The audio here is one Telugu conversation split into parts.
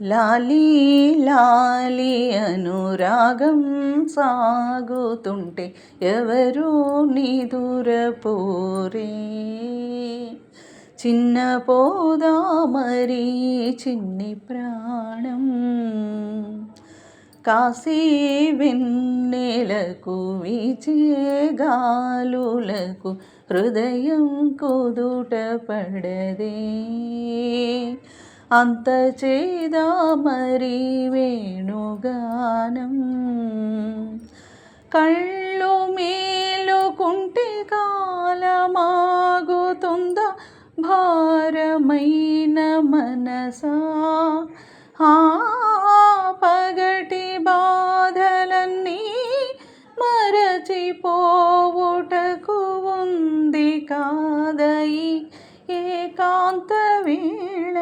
లాలీ లాలి అనురాగం సాగుతుంటే ఎవరు నిదురపోరే. చిన్న పోదా మరి చిన్ని ప్రాణం కాశీ వెన్నెలకు వీచే గాలులకు హృదయం కుదుట పడదే. అంత చేదా మరి వేణుగానం కళ్ళు మేలుకుంటే కాలమాగుతుందా భారమైన మనసా. పగటి బాధలన్నీ మరచిపోవుటకు ఉంది కాదయి ఏకాంత వేళ.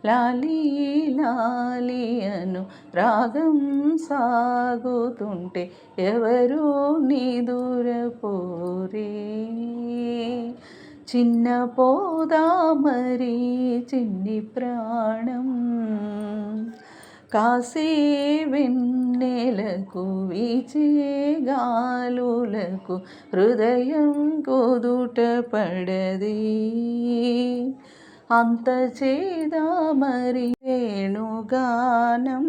లాలీ లాలి అను రాగం సాగుతుంటే ఎవరు నిదురపోరే. చిన్న పోదా మరి చిన్ని ప్రాణం కాసే వెన్నెలకు వీచే గాలులకు హృదయం కుదుట పడదే. అంత చేదా మరి వేణుగానం.